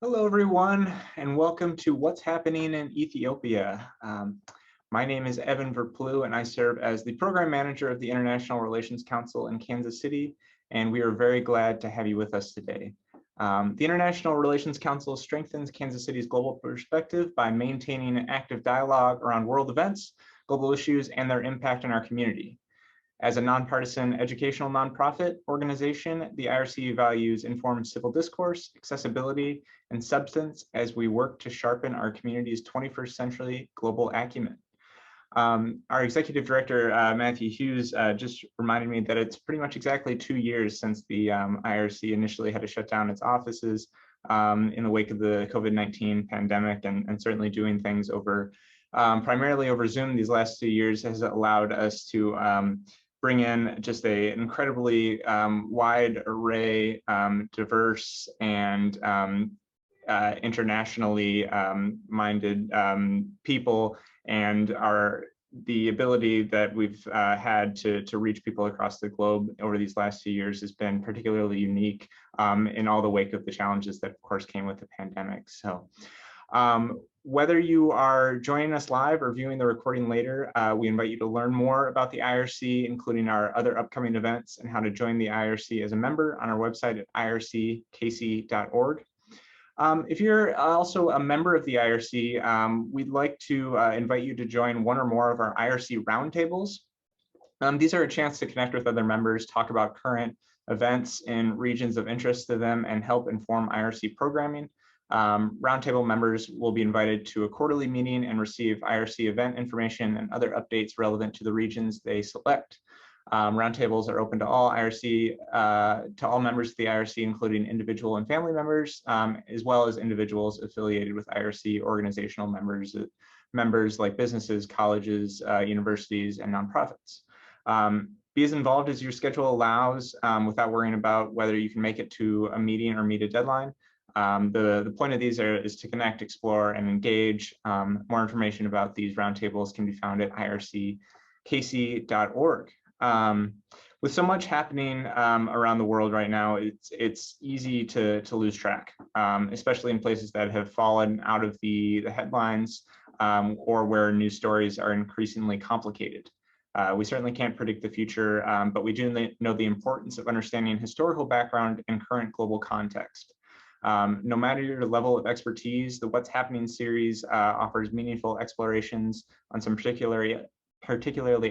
Hello, everyone, and welcome to What's Happening in Ethiopia. My name is Evan Verplu, and I serve as the Program Manager of the International Relations Council in Kansas City, and we are very glad to have you with us today. The International Relations Council strengthens Kansas City's global perspective by maintaining an active dialogue around world events, global issues, and their impact on our community. As a nonpartisan educational nonprofit organization, the IRC values informed civil discourse, accessibility, and substance as we work to sharpen our community's 21st century global acumen. Our executive director, Matthew Hughes, just reminded me that it's pretty much exactly 2 years since the IRC initially had to shut down its offices in the wake of the COVID-19 pandemic, and certainly doing things over primarily over Zoom these last 2 years has allowed us to bring in just an incredibly wide array, diverse, and internationally minded people, and the ability that we've had to reach people across the globe over these last 2 years has been particularly unique in all the wake of the challenges that, of course, came with the pandemic. So whether you are joining us live or viewing the recording later, we invite you to learn more about the IRC, including our other upcoming events, and how to join the IRC as a member on our website at irckc.org. If you're also a member of the IRC, we'd like to invite you to join one or more of our IRC roundtables. These are a chance to connect with other members, talk about current events in regions of interest to them, and help inform IRC programming. Roundtable members will be invited to a quarterly meeting and receive IRC event information and other updates relevant to the regions they select. Roundtables are open to all IRC, to all members of the IRC, including individual and family members, as well as individuals affiliated with IRC organizational members like businesses, colleges, universities, and nonprofits. Be as involved as your schedule allows without worrying about whether you can make it to a meeting or meet a deadline. The point of these is to connect, explore, and engage. More information about these roundtables can be found at irckc.org. With so much happening around the world right now, it's easy to lose track, especially in places that have fallen out of the headlines or where news stories are increasingly complicated. We certainly can't predict the future, but we do know the importance of understanding historical background and current global context. No matter your level of expertise, the What's Happening series offers meaningful explorations on some particularly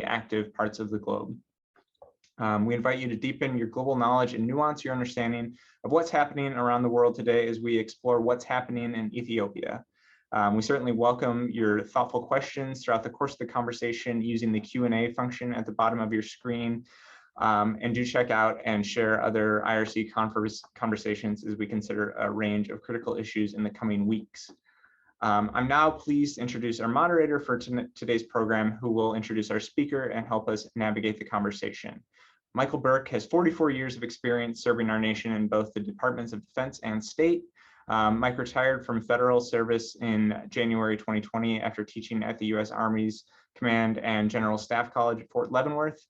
active parts of the globe. We invite you to deepen your global knowledge and nuance your understanding of what's happening around the world today as we explore what's happening in Ethiopia. We certainly welcome your thoughtful questions throughout the course of the conversation using the Q&A function at the bottom of your screen. And do check out and share other IRC conversations as we consider a range of critical issues in the coming weeks. I'm now pleased to introduce our moderator for today's program, who will introduce our speaker and help us navigate the conversation. Michael Burke has 44 years of experience serving our nation in both the Departments of Defense and State. Mike retired from federal service in January 2020 after teaching at the U.S. Army's Command and General Staff College at Fort Leavenworth.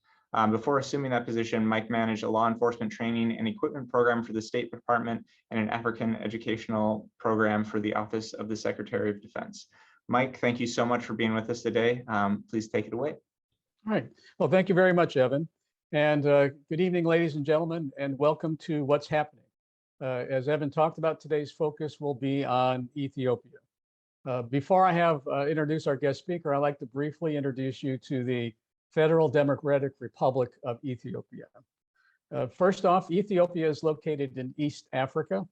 Before assuming that position, Mike managed a law enforcement training and equipment program for the State Department and an African educational program for the Office of the Secretary of Defense. Mike, thank you so much for being with us today. Please take it away. All right. Well, thank you very much, Evan. And good evening, ladies and gentlemen, and welcome to What's Happening. As Evan talked about, today's focus will be on Ethiopia. Before I introduce our guest speaker, I'd like to briefly introduce you to the Federal Democratic Republic of Ethiopia. First off, Ethiopia is located in East Africa,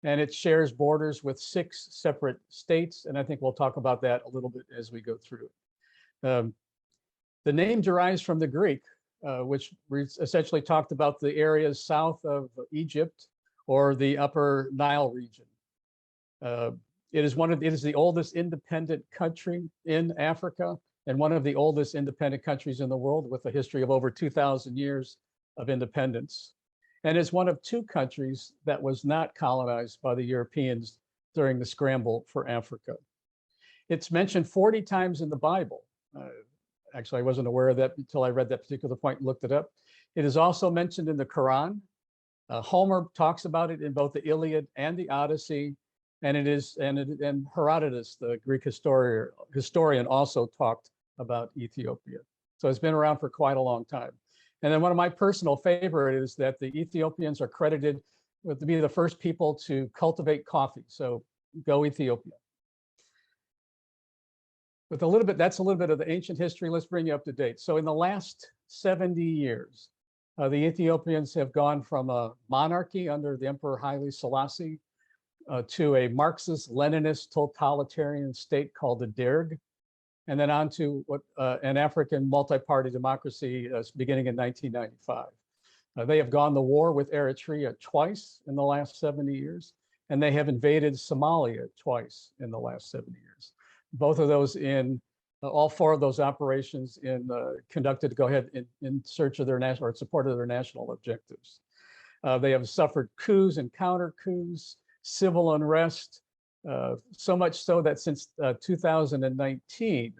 and it shares borders with 6 separate states, and I think we'll talk about that a little bit as we go through it. The name derives from the Greek, which essentially talked about the areas south of Egypt or the Upper Nile region. It is the oldest independent country in Africa, and one of the oldest independent countries in the world, with a history of over 2,000 years of independence. And is one of 2 countries that was not colonized by the Europeans during the scramble for Africa. It's mentioned 40 times in the Bible. Actually, I wasn't aware of that until I read that particular point and looked it up. It is also mentioned in the Quran. Homer talks about it in both the Iliad and the Odyssey. And and Herodotus, the Greek historian, also talked about Ethiopia. So it's been around for quite a long time. And then one of my personal favorite is that the Ethiopians are credited with to be the first people to cultivate coffee. So go Ethiopia. With that's a little bit of the ancient history. Let's bring you up to date. So in the last 70 years, the Ethiopians have gone from a monarchy under the Emperor Haile Selassie to a Marxist-Leninist totalitarian state called the Derg, and then on to an African multi-party democracy beginning in 1995. They have gone to war with Eritrea twice in the last 70 years, and they have invaded Somalia twice in the last 70 years. Both of those all four of those operations conducted to go ahead in search of their national or support of their national objectives. They have suffered coups and counter coups, civil unrest, so much so that since 2019,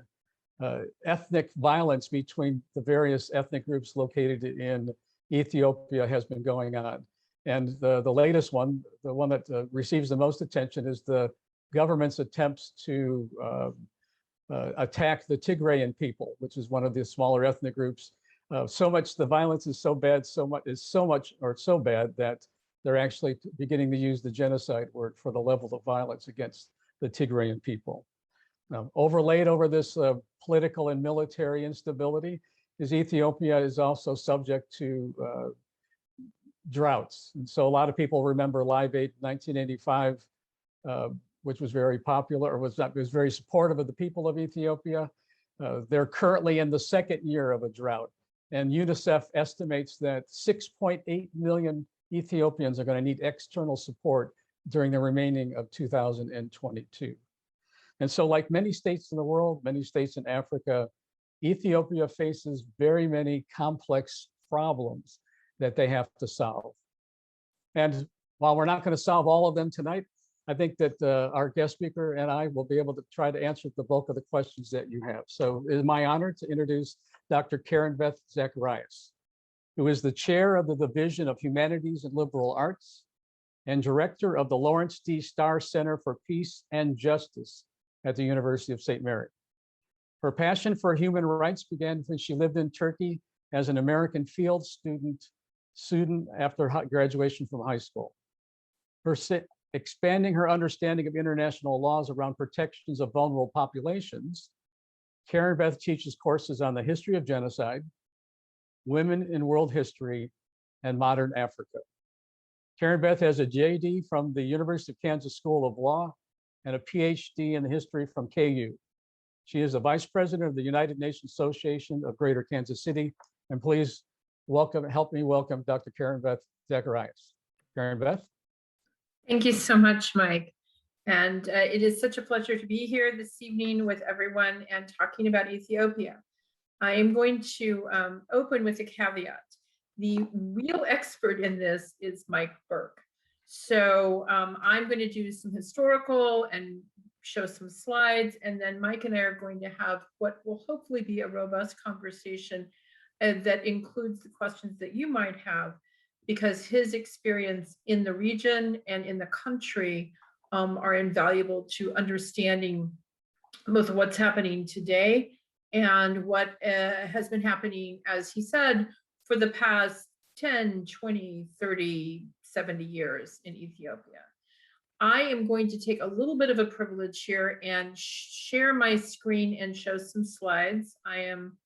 ethnic violence between the various ethnic groups located in Ethiopia has been going on. And the latest one, the one that receives the most attention, is the government's attempts to attack the Tigrayan people, which is one of the smaller ethnic groups. So much the violence is so bad, so bad that they're actually beginning to use the genocide word for the level of violence against the Tigrayan people. Overlaid over this political and military instability is Ethiopia is also subject to droughts. And so a lot of people remember Live Aid 1985, which was very popular, or was very supportive of the people of Ethiopia. They're currently in the second year of a drought. And UNICEF estimates that 6.8 million Ethiopians are going to need external support during the remaining of 2022. And so like many states in the world, many states in Africa, Ethiopia faces very many complex problems that they have to solve. And while we're not going to solve all of them tonight, I think that our guest speaker and I will be able to try to answer the bulk of the questions that you have. So it is my honor to introduce Dr. Karenbeth Zacharias, who is the chair of the Division of Humanities and Liberal Arts and director of the Lawrence D. Starr Center for Peace and Justice at the University of St. Mary. Her passion for human rights began when she lived in Turkey as an American field student after graduation from high school. Expanding her understanding of international laws around protections of vulnerable populations, Karenbeth teaches courses on the history of genocide, women in world history, and modern Africa. Karenbeth has a J.D. from the University of Kansas School of Law and a Ph.D. in history from KU. She is the vice president of the United Nations Association of Greater Kansas City. And please help me welcome Dr. Karenbeth Zacharias. Karenbeth. Thank you so much, Mike. And it is such a pleasure to be here this evening with everyone and talking about Ethiopia. I am going to open with a caveat. The real expert in this is Mike Burke. So I'm going to do some historical and show some slides, and then Mike and I are going to have what will hopefully be a robust conversation that includes the questions that you might have, because his experience in the region and in the country are invaluable to understanding both what's happening today and what has been happening, as he said, for the past 10, 20, 30, 70 years in Ethiopia. I am going to take a little bit of a privilege here and share my screen and show some slides. I am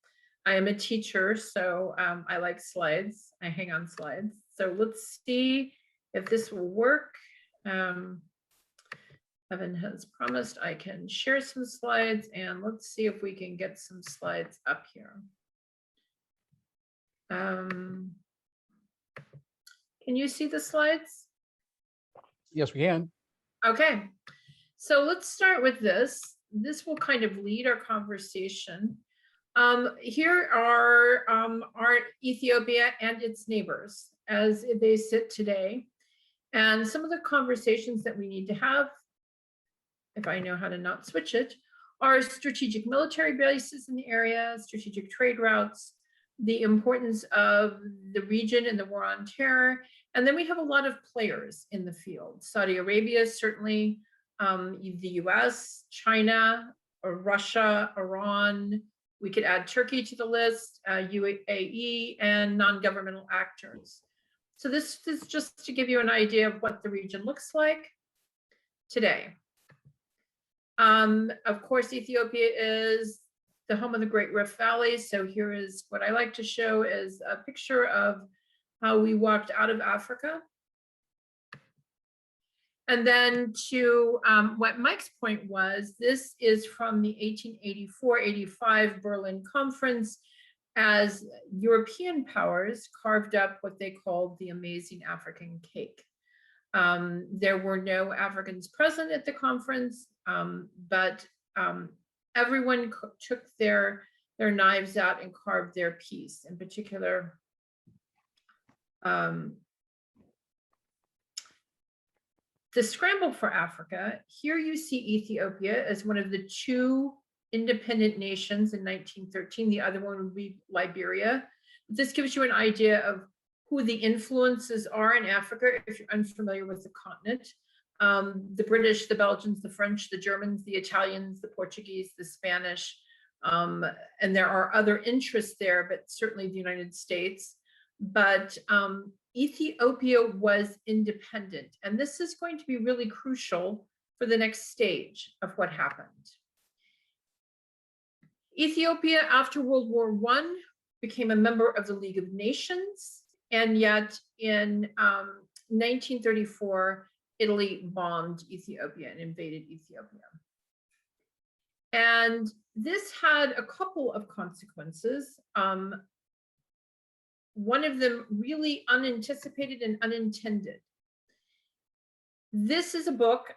a teacher, so I like slides. I hang on slides. So let's see if this will work. Evan has promised I can share some slides, and let's see if we can get some slides up here. Can you see the slides? Yes, we can. Okay, so let's start with this. This will kind of lead our conversation. Here are Ethiopia and its neighbors as they sit today. And some of the conversations that we need to have, if I know how to not switch it, are strategic military bases in the area, strategic trade routes, the importance of the region and the war on terror. And then we have a lot of players in the field. Saudi Arabia, certainly, the US, China, or Russia, Iran. We could add Turkey to the list, UAE, and non-governmental actors. So this is just to give you an idea of what the region looks like today. Of course, Ethiopia is the home of the Great Rift Valley. So here is what I like to show is a picture of how we walked out of Africa. And then to what Mike's point was, this is from the 1884-85 Berlin Conference, as European powers carved up what they called the Amazing African Cake. There were no Africans present at the conference, but everyone took their knives out and carved their piece. In particular, the Scramble for Africa. Here you see Ethiopia as one of the two independent nations in 1913. The other one would be Liberia. This gives you an idea of who the influences are in Africa if you're unfamiliar with the continent. The British, the Belgians, the French, the Germans, the Italians, the Portuguese, the Spanish, and there are other interests there, but certainly the United States. But Ethiopia was independent, and this is going to be really crucial for the next stage of what happened. Ethiopia, after World War I, became a member of the League of Nations, and yet in 1934, Italy bombed Ethiopia and invaded Ethiopia. And this had a couple of consequences. One of them really unanticipated and unintended. This is a book,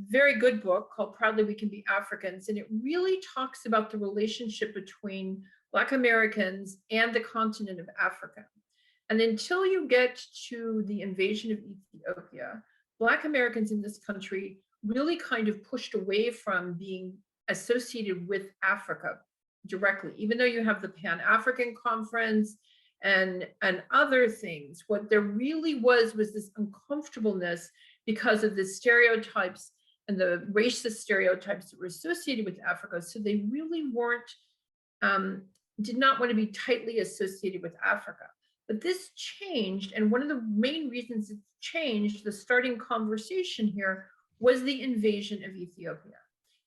very good book, called Proudly We Can Be Africans, and it really talks about the relationship between Black Americans and the continent of Africa. And until you get to the invasion of Ethiopia, Black Americans in this country really kind of pushed away from being associated with Africa directly, even though you have the Pan-African Conference and other things. What there really was this uncomfortableness because of the stereotypes and the racist stereotypes that were associated with Africa. So they really weren't, did not want to be tightly associated with Africa. But this changed, and one of the main reasons it changed, the starting conversation here, was the invasion of Ethiopia.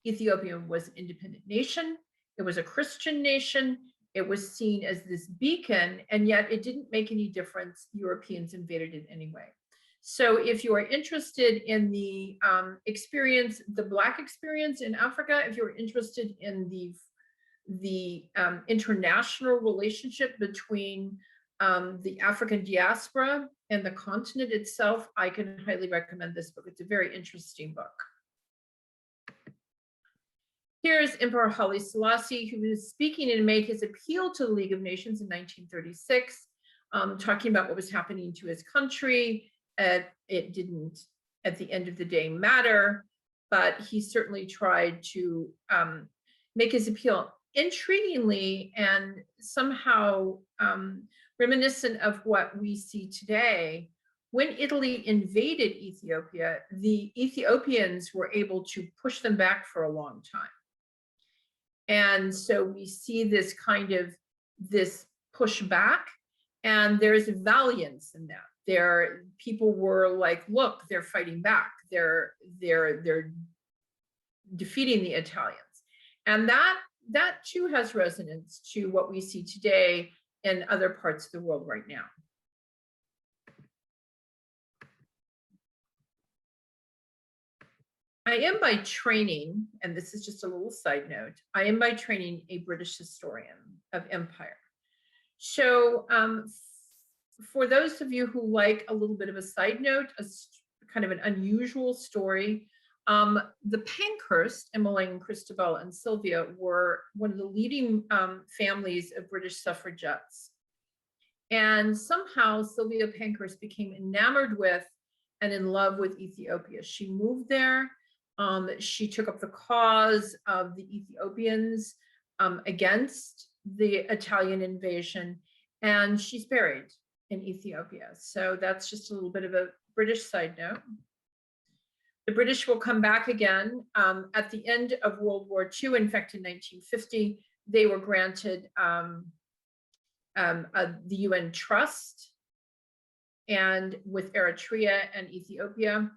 Ethiopia was an independent nation. It was a Christian nation. It was seen as this beacon, and yet it didn't make any difference. Europeans invaded it anyway. So if you are interested in the experience, the Black experience in Africa, if you're interested in the international relationship between the African diaspora and the continent itself, I can highly recommend this book. It's a very interesting book. Here's Emperor Haile Selassie, who was speaking and made his appeal to the League of Nations in 1936, talking about what was happening to his country. It didn't, at the end of the day, matter, but he certainly tried to make his appeal. Intriguingly, and somehow reminiscent of what we see today, when Italy invaded Ethiopia, the Ethiopians were able to push them back for a long time. And so we see this kind of this pushback, and there's valiance in that. People were like, look, they're fighting back. They're defeating the Italians. And that too has resonance to what we see today in other parts of the world right now. I am by training, and this is just a little side note, I am by training a British historian of empire. So for those of you who like a little bit of a side note, kind of an unusual story, the Pankhurst, Emmeline, Christabel, and Sylvia were one of the leading families of British suffragettes. And somehow Sylvia Pankhurst became enamored with and in love with Ethiopia. She moved there. She took up the cause of the Ethiopians against the Italian invasion, and she's buried in Ethiopia. So that's just a little bit of a British side note. The British will come back again at the end of World War II. In fact, in 1950, they were granted the UN trust, and with Eritrea and Ethiopia.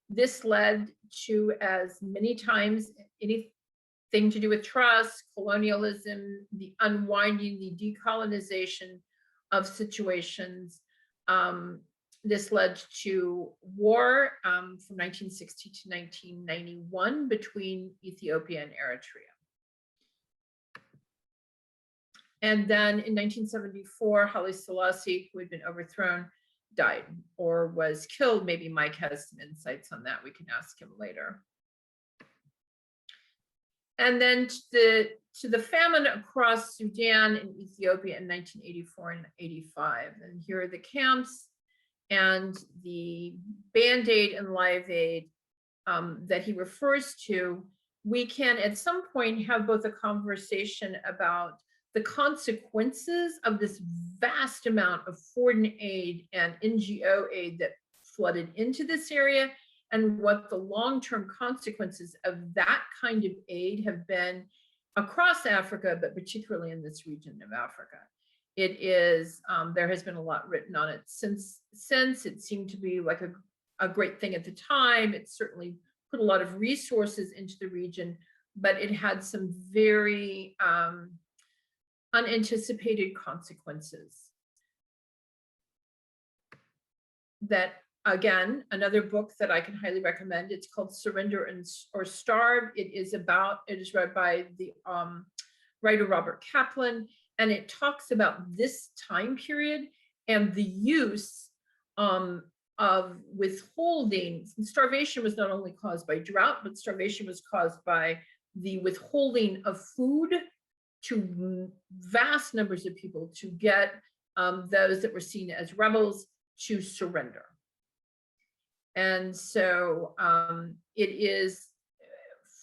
This led to, as many times, anything to do with trust, colonialism, the unwinding, the decolonization of situations. This led to war from 1960 to 1991 between Ethiopia and Eritrea. And then in 1974, Haile Selassie, who had been overthrown, died or was killed. Maybe Mike has some insights on that. We can ask him later. And then to the famine across Sudan and Ethiopia in 1984 and 85. And here are the camps and the Band-Aid and Live Aid that he refers to. We can at some point have both a conversation about the consequences of this vast amount of foreign aid and NGO aid that flooded into this area, and what the long-term consequences of that kind of aid have been across Africa, but particularly in this region of Africa. It is, there has been a lot written on it since it seemed to be like a great thing at the time. It certainly put a lot of resources into the region, but it had some very unanticipated consequences. That, again, another book that I can highly recommend. It's called Surrender or Starve. It is read by the writer Robert Kaplan, and it talks about this time period and the use of withholding. Starvation was not only caused by drought, but starvation was caused by the withholding of food to vast numbers of people to get those that were seen as rebels to surrender. And so it is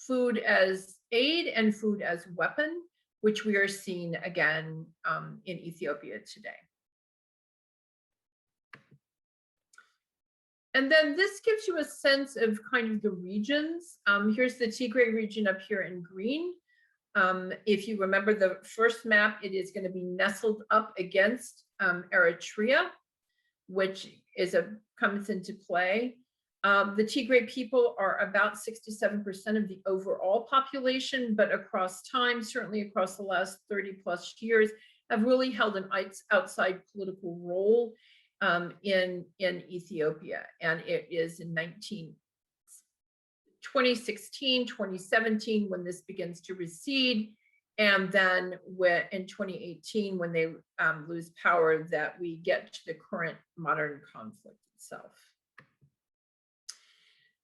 food as aid and food as weapon, which we are seeing again in Ethiopia today. And then this gives you a sense of kind of the regions. Here's the Tigray region up here in green. If you remember the first map, it is going to be nestled up against Eritrea, which comes into play. The Tigray people are about 67% of the overall population, but across time, certainly across the last 30 plus years, have really held an outside political role in Ethiopia. And it is in 2016, 2017, when this begins to recede, and then in 2018, when they lose power, that we get to the current modern conflict itself.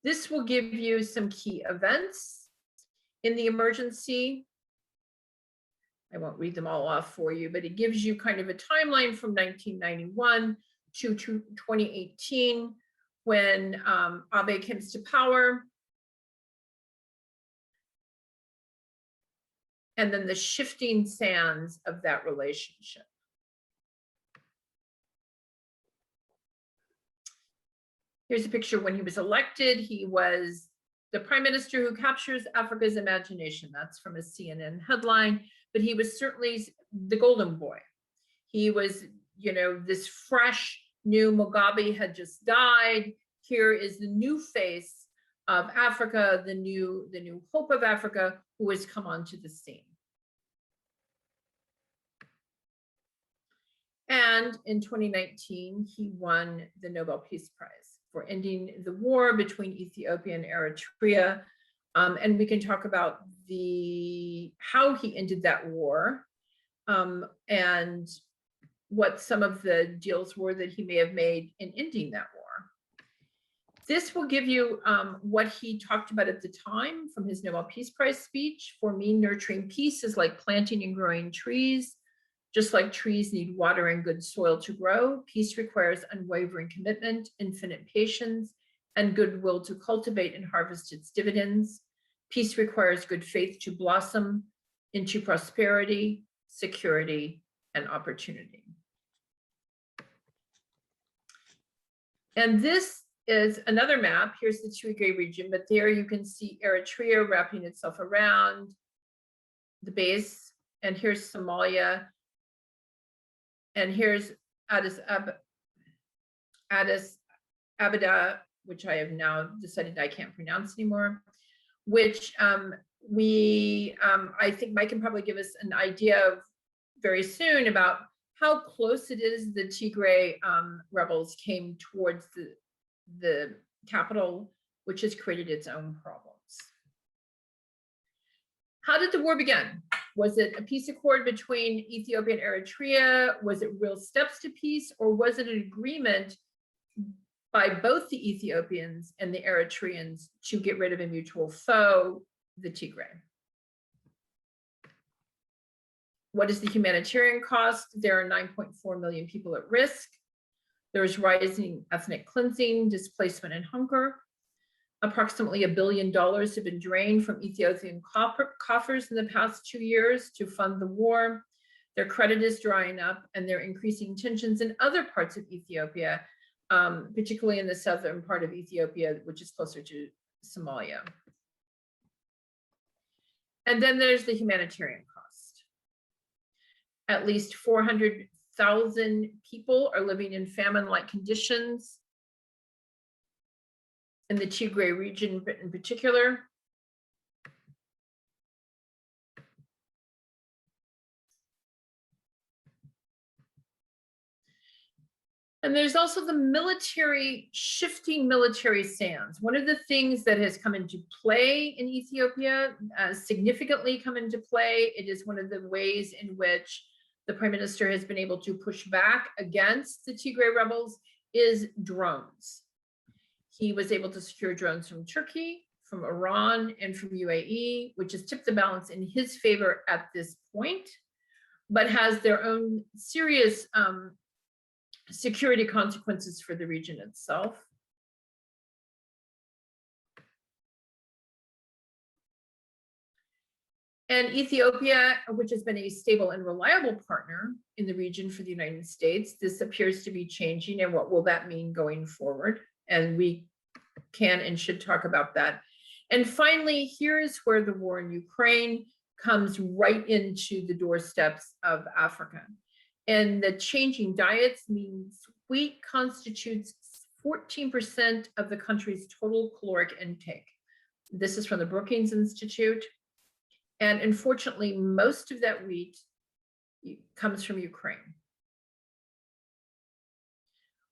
This will give you some key events in the emergency. I won't read them all off for you, but it gives you kind of a timeline from 1991 to 2018, when Abe comes to power. And then the shifting sands of that relationship. Here's a picture when he was elected. He was the prime minister who captures Africa's imagination. That's from a CNN headline, but he was certainly the golden boy. He was, this fresh new Mugabe had just died. Here is the new face of Africa, the new hope of Africa, who has come onto the scene. And in 2019, he won the Nobel Peace Prize for ending the war between Ethiopia and Eritrea. And we can talk about how he ended that war and what some of the deals were that he may have made in ending that war. This will give you what he talked about at the time from his Nobel Peace Prize speech. For me, nurturing peace is like planting and growing trees. Just like trees need water and good soil to grow, peace requires unwavering commitment, infinite patience, and goodwill to cultivate and harvest its dividends. Peace requires good faith to blossom into prosperity, security, and opportunity. And this is another map. Here's the Tigray region, but there you can see Eritrea wrapping itself around the base, and here's Somalia, and here's Addis Ababa, which I have now decided I can't pronounce anymore, which I think Mike can probably give us an idea of very soon about how close it is the Tigray rebels came towards the capital, which has created its own problems. How did the war begin? Was it a peace accord between Ethiopia and Eritrea? Was it real steps to peace, or was it an agreement by both the Ethiopians and the Eritreans to get rid of a mutual foe, the Tigray? What is the humanitarian cost? There are 9.4 million people at risk. There is rising ethnic cleansing, displacement, and hunger. Approximately $1 billion have been drained from Ethiopian coffers in the past 2 years to fund the war. Their credit is drying up, and there are increasing tensions in other parts of Ethiopia, particularly in the southern part of Ethiopia, which is closer to Somalia. And then there's the humanitarian cost. At least 400,000 people are living in famine-like conditions in the Tigray region in particular. And there's also the shifting military sands. One of the things that has come into play in Ethiopia, significantly come into play, it is one of the ways in which the Prime Minister has been able to push back against the Tigray rebels, is drones. He was able to secure drones from Turkey, from Iran, and from UAE, which has tipped the balance in his favor at this point, but has their own serious security consequences for the region itself. And Ethiopia, which has been a stable and reliable partner in the region for the United States, this appears to be changing. And what will that mean going forward? And we can and should talk about that. And finally, here is where the war in Ukraine comes right into the doorsteps of Africa. And the changing diets means wheat constitutes 14% of the country's total caloric intake. This is from the Brookings Institute. And unfortunately, most of that wheat comes from Ukraine,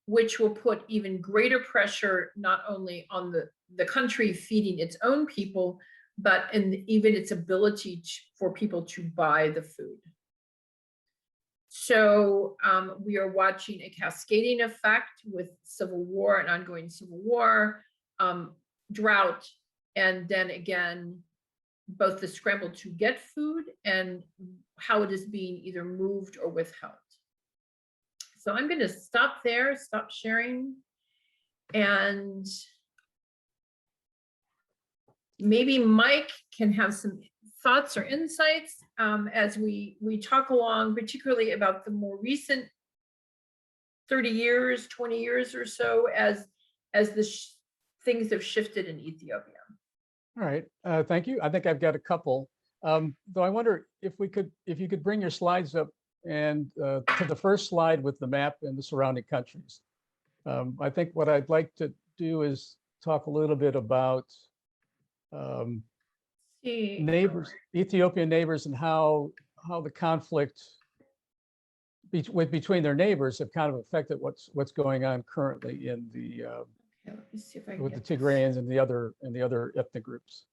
which will put even greater pressure not only on the country feeding its own people, but in even its ability for people to buy the food. So we are watching a cascading effect with civil war and ongoing civil war, drought, and then again, both the scramble to get food and how it is being either moved or withheld. So I'm going to stop there, stop sharing, and maybe Mike can have some thoughts or insights as we talk along, particularly about the more recent 30 years, 20 years or so, as the things have shifted in Ethiopia. All right, thank you. I think I've got a couple. Though I wonder if you could bring your slides up and to the first slide with the map and the surrounding countries. I think what I'd like to do is talk a little bit about neighbors, Ethiopian neighbors, and how the conflict between their neighbors have kind of affected what's going on currently in the Let me see if I can with the get Tigrayans and the other ethnic groups.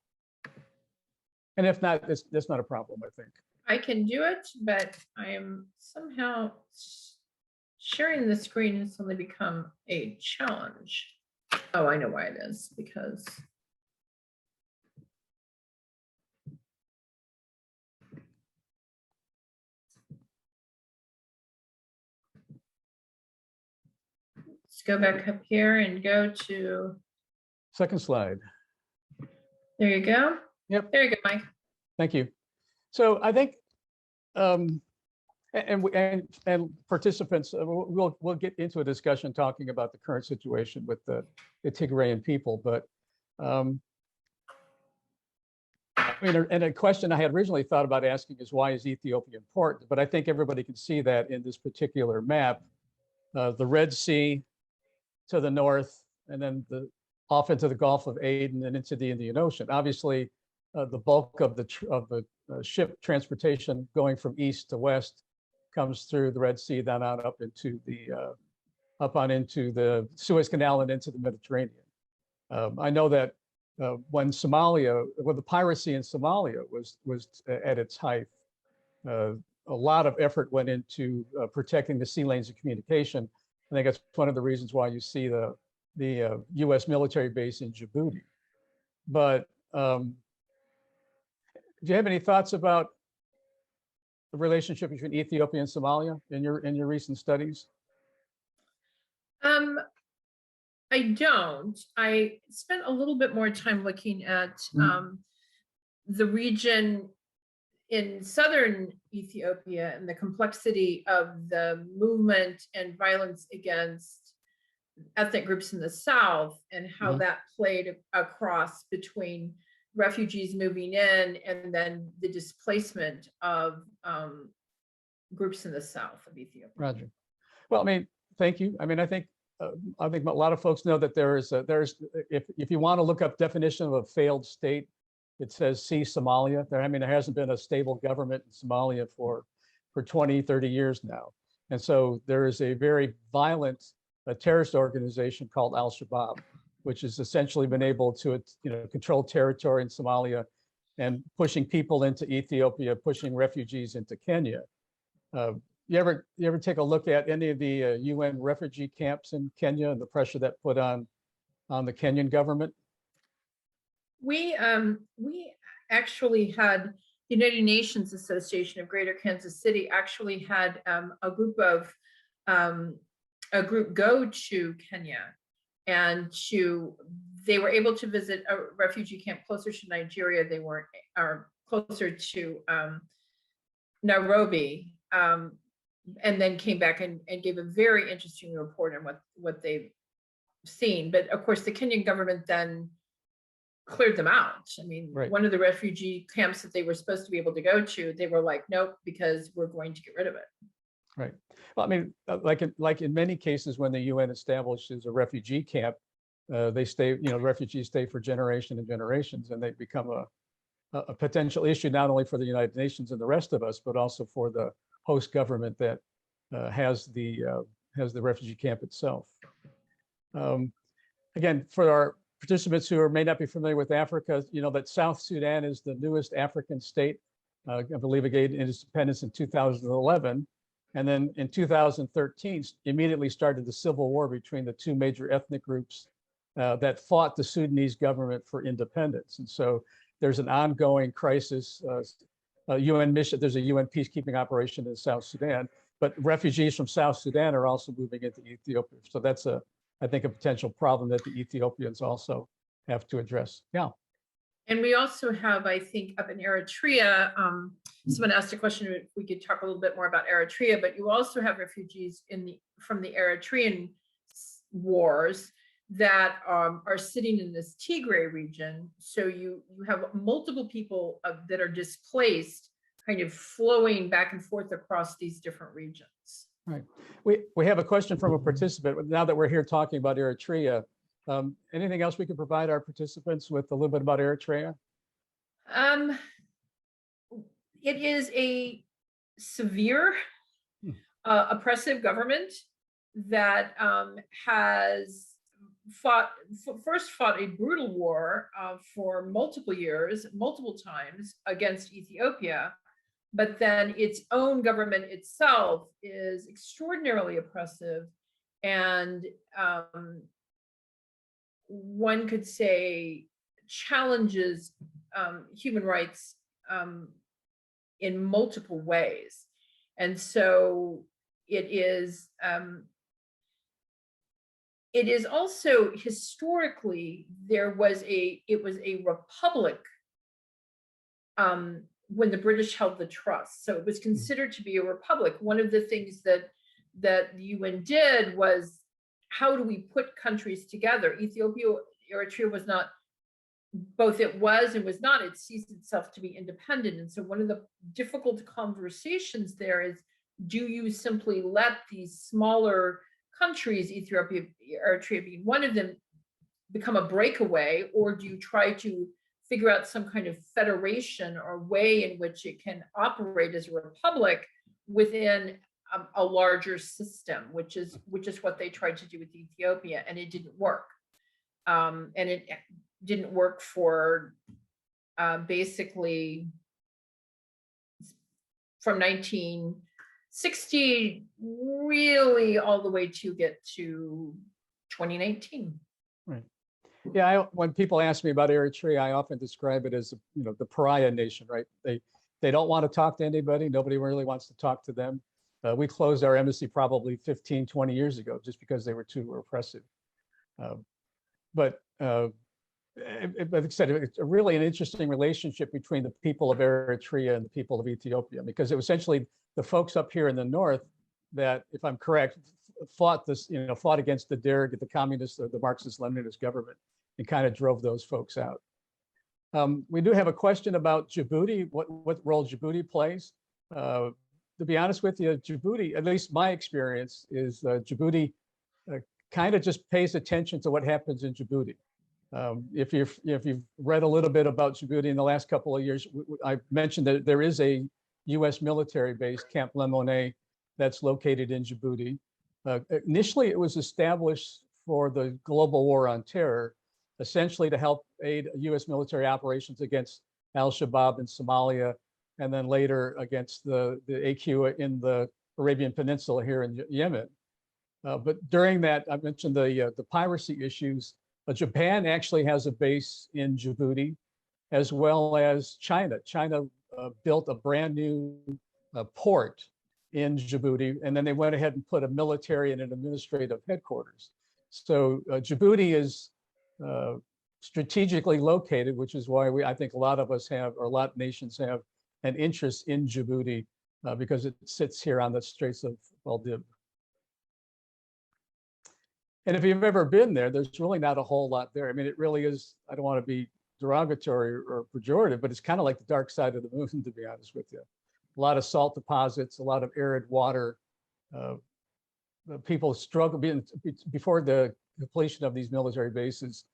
And if not, that's not a problem, I think. I can do it, but I am somehow sharing the screen has suddenly become a challenge. Oh, I know why it is, because let's go back up here and go to, Second slide. there you go. Yep. There you go, Mike. Thank you. So I think, And participants, we'll get into a discussion talking about the current situation with the Tigrayan people. But I mean, and a question I had originally thought about asking is, why is Ethiopia important? But I think everybody can see that in this particular map, the Red Sea to the north, and then off into the Gulf of Aden and into the Indian Ocean. Obviously, the bulk of the ship transportation going from east to west comes through the Red Sea, then on up into the Suez Canal and into the Mediterranean. I know that when the piracy in Somalia was at its height, a lot of effort went into protecting the sea lanes of communication. I think that's one of the reasons why you see the U.S. military base in Djibouti. But do you have any thoughts about the relationship between Ethiopia and Somalia in your recent studies? I don't. I spent a little bit more time looking at the region in southern Ethiopia and the complexity of the movement and violence against ethnic groups in the south, and how that played across between refugees moving in and then the displacement of groups in the south of Ethiopia. Roger. Well, I mean, thank you. I mean, I think a lot of folks know that there's if you want to look up definition of a failed state, it says see Somalia. There hasn't been a stable government in Somalia for 20, 30 years now. And so there is a very violent terrorist organization called Al-Shabaab, which has essentially been able to control territory in Somalia and pushing people into Ethiopia, pushing refugees into Kenya. You ever take a look at any of the UN refugee camps in Kenya and the pressure that put on the Kenyan government? We actually had the United Nations Association of Greater Kansas City actually had a group go to Kenya, and they were able to visit a refugee camp closer to Nigeria. They weren't, or closer to Nairobi, and then came back and gave a very interesting report on what they've seen. But of course, the Kenyan government then cleared them out. I mean, one of the refugee camps that they were supposed to be able to go to, they were like, nope, because we're going to get rid of it. Right. Well, I mean, like in many cases, when the UN establishes a refugee camp, they stay. Refugees stay for generations and generations, and they become a potential issue not only for the United Nations and the rest of us, but also for the host government that has the refugee camp itself. Again, for our participants who may not be familiar with Africa, that South Sudan is the newest African state. I believe it gained independence in 2011. And then in 2013, immediately started the civil war between the two major ethnic groups that fought the Sudanese government for independence. And so there's an ongoing crisis. UN mission, there's a UN peacekeeping operation in South Sudan, but refugees from South Sudan are also moving into Ethiopia. So that's I think a potential problem that the Ethiopians also have to address. Yeah. And we also have, I think, up in Eritrea, someone asked a question if we could talk a little bit more about Eritrea, but you also have refugees from the Eritrean wars that are sitting in this Tigray region. So you have multiple people that are displaced, kind of flowing back and forth across these different regions. Right. We have a question from a participant. Now that we're here talking about Eritrea, anything else we could provide our participants with a little bit about Eritrea? It is a severe, oppressive government that has first fought a brutal war for multiple years, multiple times against Ethiopia, but then its own government itself is extraordinarily oppressive, and one could say challenges human rights in multiple ways. And so it is also historically it was a republic when the British held the trust. So it was considered to be a republic. One of the things that the UN did was, how do we put countries together? Eritrea was not, both it was and was not, it sees itself to be independent. And so one of the difficult conversations there is, do you simply let these smaller countries, Ethiopia, Eritrea being one of them, become a breakaway, or do you try to figure out some kind of federation or way in which it can operate as a republic within a larger system, which is what they tried to do with Ethiopia, and it didn't work. And it didn't work for basically from 1960 really all the way to get to 2019. Right. Yeah, when people ask me about Eritrea, I often describe it as, the pariah nation, right? They don't want to talk to anybody. Nobody really wants to talk to them. We closed our embassy probably 15, 20 years ago just because they were too oppressive. But like I said, it's really an interesting relationship between the people of Eritrea and the people of Ethiopia, because it was essentially the folks up here in the north that, if I'm correct, fought against the Derg, the communist, or the Marxist-Leninist government, and kind of drove those folks out. We do have a question about Djibouti, what role Djibouti plays. To be honest with you, Djibouti, at least my experience, is Djibouti kind of just pays attention to what happens in Djibouti. If you've read a little bit about Djibouti in the last couple of years, I mentioned that there is a U.S. military base, Camp Lemonet, that's located in Djibouti. Initially, it was established for the global war on terror, essentially to help aid U.S. military operations against al-Shabaab in Somalia, and then later against the AQ in the Arabian Peninsula here in Yemen. But during that, I mentioned the piracy issues. Japan actually has a base in Djibouti, as well as China. China built a brand new port in Djibouti, and then they went ahead and put a military and an administrative headquarters. So Djibouti is strategically located, which is why I think a lot of us have, or a lot of nations have, an interest in Djibouti because it sits here on the Straits of Maldives. And if you've ever been there, there's really not a whole lot there. I mean, it really is, I don't want to be derogatory or pejorative, but it's kind of like the dark side of the moon, to be honest with you. A lot of salt deposits, a lot of arid water. People struggle, before the completion of these military bases,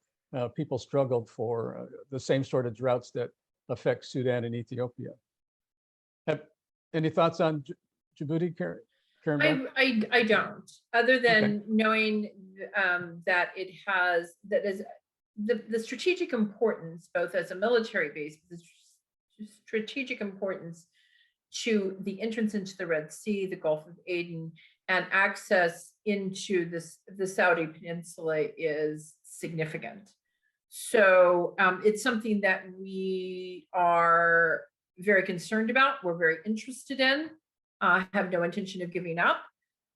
people struggled for the same sort of droughts that affect Sudan and Ethiopia. Any thoughts on Djibouti, Karen? I don't, other than knowing that it has, that is the strategic importance, both as a military base, the strategic importance to the entrance into the Red Sea, the Gulf of Aden, and access into the Saudi Peninsula is significant. So it's something that we are very concerned about, we're very interested in, have no intention of giving up,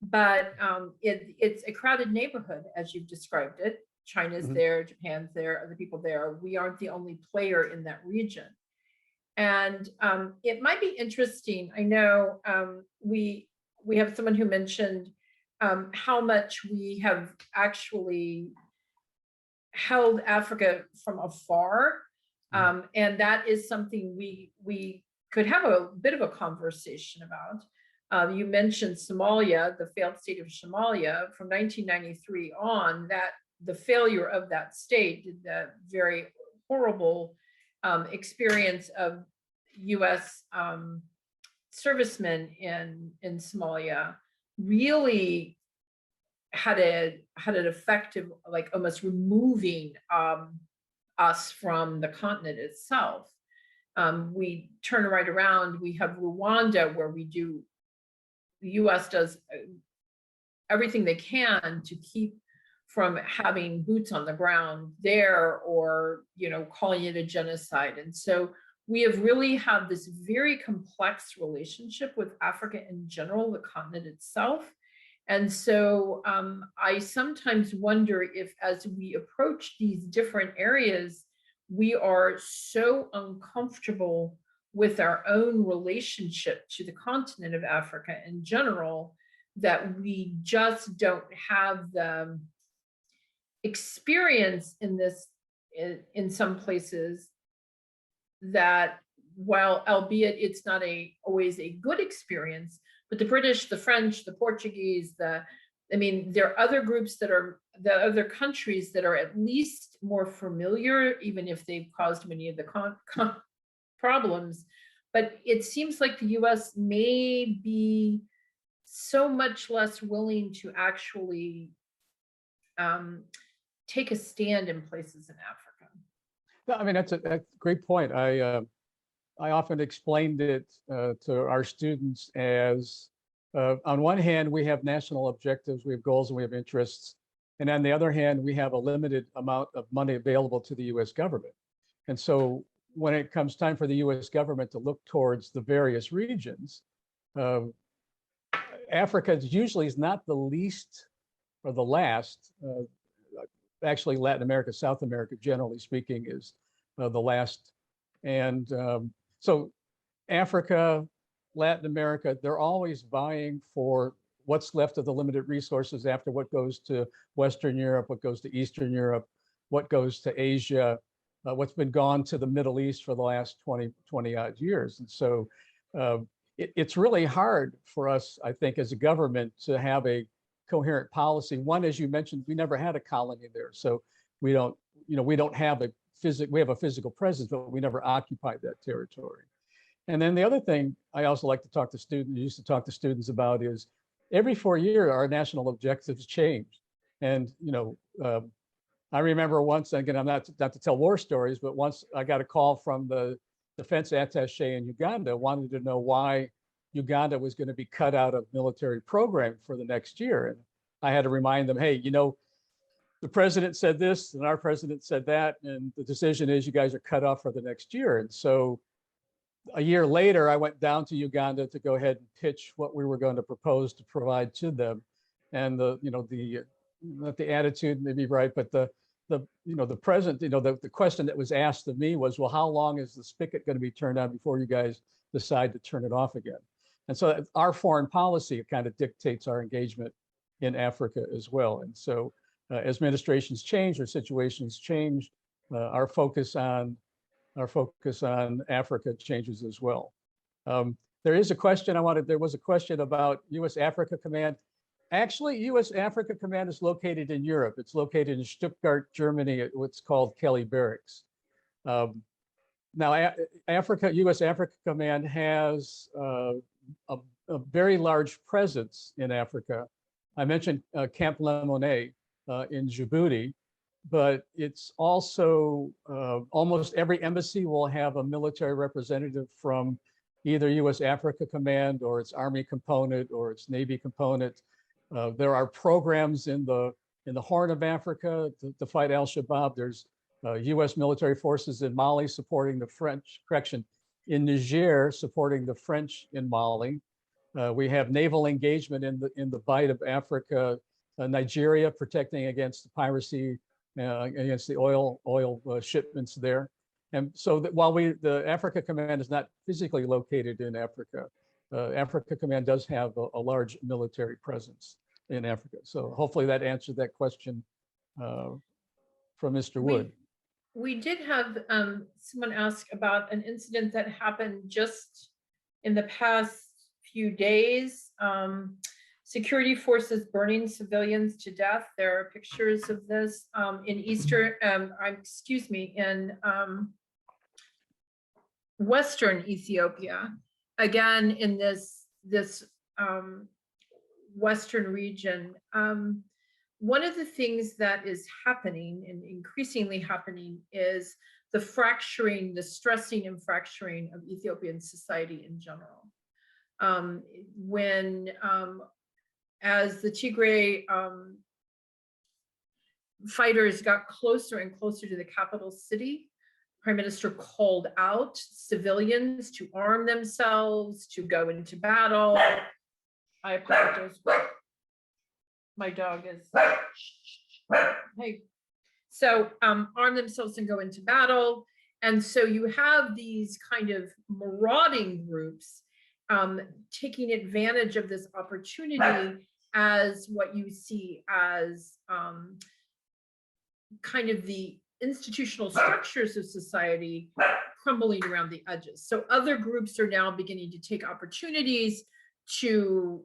but it's a crowded neighborhood, as you've described it. China's there, Japan's there, other people there. We aren't the only player in that region. And it might be interesting. I know we have someone who mentioned how much we have actually held Africa from afar. And that is something we could have a bit of a conversation about. You mentioned Somalia, the failed state of Somalia from 1993 on, that the failure of that state, the very horrible experience of US servicemen in Somalia really had an effect of like almost removing us from the continent itself. We turn right around, we have Rwanda, where the US does everything they can to keep from having boots on the ground there, or calling it a genocide. And so we have really had this very complex relationship with Africa in general, the continent itself. And so I sometimes wonder if, as we approach these different areas, we are so uncomfortable with our own relationship to the continent of Africa in general, that we just don't have the experience in this, in some places, that while albeit it's not always a good experience, but the British, the French, the Portuguese, I mean, there are other groups that are, the other countries that are at least more familiar, even if they've caused many of the problems. But it seems like the US may be so much less willing to actually take a stand in places in Africa. No, I mean, that's a great point. I often explained it to our students as, on one hand, we have national objectives, we have goals, and we have interests. And on the other hand, we have a limited amount of money available to the US government. And so when it comes time for the US government to look towards the various regions, Africa usually is not the least or the last. Actually, Latin America, South America, generally speaking, is the last. And so Africa, Latin America, they're always vying for what's left of the limited resources after what goes to Western Europe, what goes to Eastern Europe, what goes to Asia, what's been gone to the Middle East for the last 20 odd years. And so it's really hard for us, I think, as a government to have a coherent policy. One, as you mentioned, we never had a colony there. So we don't have we have a physical presence, but we never occupied that territory. And then the other thing I also like to talk to students, used to talk to students about, is every 4 years, our national objectives change. And, I remember once, again, I'm not to tell war stories, but once I got a call from the defense attaché in Uganda, wanted to know why Uganda was going to be cut out of military program for the next year. And I had to remind them, hey, the president said this and our president said that, and the decision is you guys are cut off for the next year. And so a year later, I went down to Uganda to go ahead and pitch what we were going to propose to provide to them. And not the attitude may be right, but the present, the question that was asked of me was, well, how long is the spigot going to be turned on before you guys decide to turn it off again? And so our foreign policy kind of dictates our engagement in Africa as well. And so as administrations change or situations change, our focus on Africa changes as well. There is a question there was a question about US Africa Command. Actually, US Africa Command is located in Europe. It's located in Stuttgart, Germany, at what's called Kelly Barracks. Now, US Africa Command has a very large presence in Africa. I mentioned Camp Lemonnet in Djibouti, but it's also almost every embassy will have a military representative from either US Africa Command or its Army component or its Navy component. There are programs in the Horn of Africa to fight Al-Shabaab. There's US military forces in Mali supporting the French, in Niger supporting the French in Mali. We have naval engagement in the Bight of Africa, Nigeria protecting against the piracy, against the oil shipments there. And so that while the Africa Command is not physically located in Africa, Africa Command does have a large military presence in Africa. So hopefully that answered that question from Mr. Wood. We did have someone ask about an incident that happened just in the past few days. Security forces burning civilians to death. There are pictures of this in Western Ethiopia. Again, in this Western region. One of the things that is happening and increasingly happening is the fracturing, the stressing and fracturing of Ethiopian society in general. As the Tigray fighters got closer and closer to the capital city, Prime Minister called out civilians to arm themselves, to go into battle. I apologize. My dog is, hey. So arm themselves and go into battle. And so you have these kind of marauding groups taking advantage of this opportunity as what you see as kind of the institutional structures of society crumbling around the edges. So other groups are now beginning to take opportunities to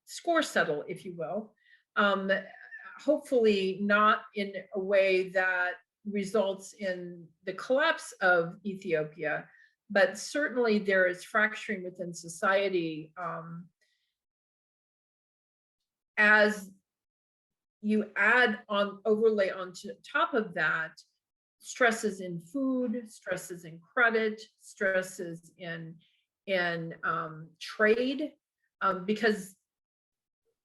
score settle, if you will. Hopefully not in a way that results in the collapse of Ethiopia, but certainly there is fracturing within society as you overlay onto top of that stresses in food, stresses in credit, stresses in trade, because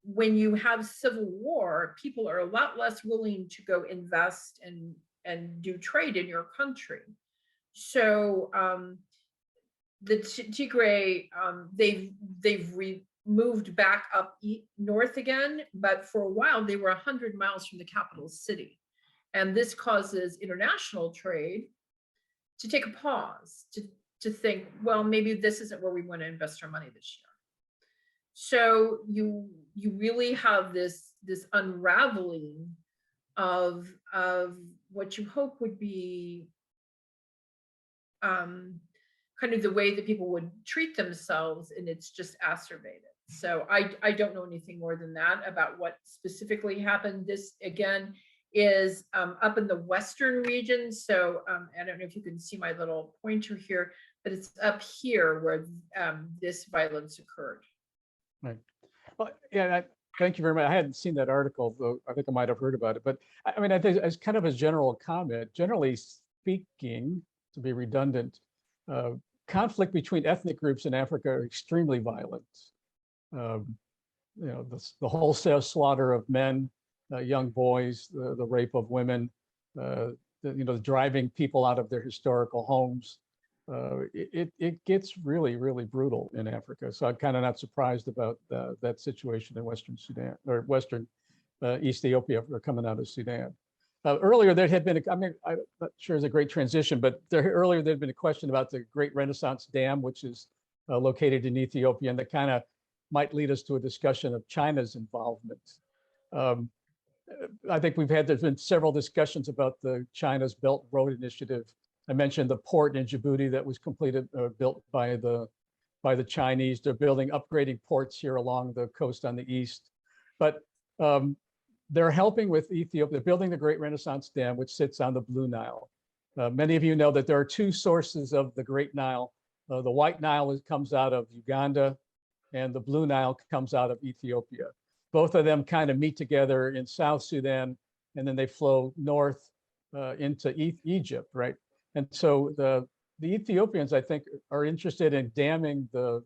when you have civil war, people are a lot less willing to go invest and do trade in your country. So the Tigray, they've moved back up north again, but for a while they were 100 miles from the capital city. And this causes international trade to take a pause, to think, well, maybe this isn't where we want to invest our money this year. So you really have this unraveling of what you hope would be kind of the way that people would treat themselves, and it's just acerbated. So I don't know anything more than that about what specifically happened. This again is up in the western region. So I don't know if you can see my little pointer here, but it's up here where this violence occurred. Right. Well, yeah, thank you very much. I hadn't seen that article, though I think I might have heard about it. But I mean, I think as kind of a general comment, generally speaking, to be redundant, conflict between ethnic groups in Africa are extremely violent. You know, the wholesale slaughter of men, young boys, the rape of women, you know, driving people out of their historical homes. It gets really, really brutal in Africa. So I'm kind of not surprised about that situation in Western Sudan or Western Ethiopia or coming out of Sudan. Earlier, there had been, I'm not sure it's a great transition, but earlier there had been a question about the Great Renaissance Dam, which is located in Ethiopia, and that kind of might lead us to a discussion of China's involvement. I think there's been several discussions about the China's Belt Road Initiative. I mentioned the port in Djibouti that was completed, built by the Chinese. They're upgrading ports here along the coast on the east. But they're helping with Ethiopia. They're building the Great Renaissance Dam, which sits on the Blue Nile. Many of you know that there are two sources of the Great Nile. The White Nile comes out of Uganda, and the Blue Nile comes out of Ethiopia. Both of them kind of meet together in South Sudan, and then they flow north into Egypt, right? And so the Ethiopians, I think, are interested in damming the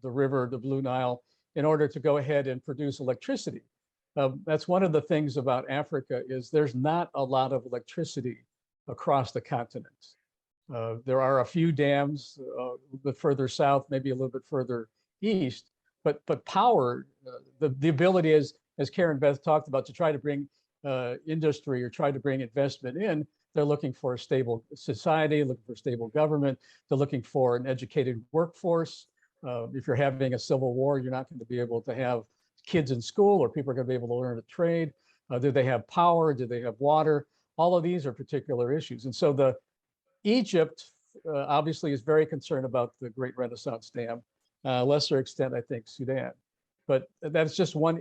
river, the Blue Nile, in order to go ahead and produce electricity. That's one of the things about Africa is there's not a lot of electricity across the continent. There are a few dams a little bit further south, maybe a little bit further east, but power, the ability is, as Karenbeth talked about, to try to bring industry or try to bring investment in. They're looking for a stable society, looking for a stable government. They're looking for an educated workforce. If you're having a civil war, you're not going to be able to have kids in school, or people are going to be able to learn a trade. Do they have power? Do they have water? All of these are particular issues. And so Egypt obviously is very concerned about the Great Renaissance Dam. Lesser extent, I think, Sudan. But that's just one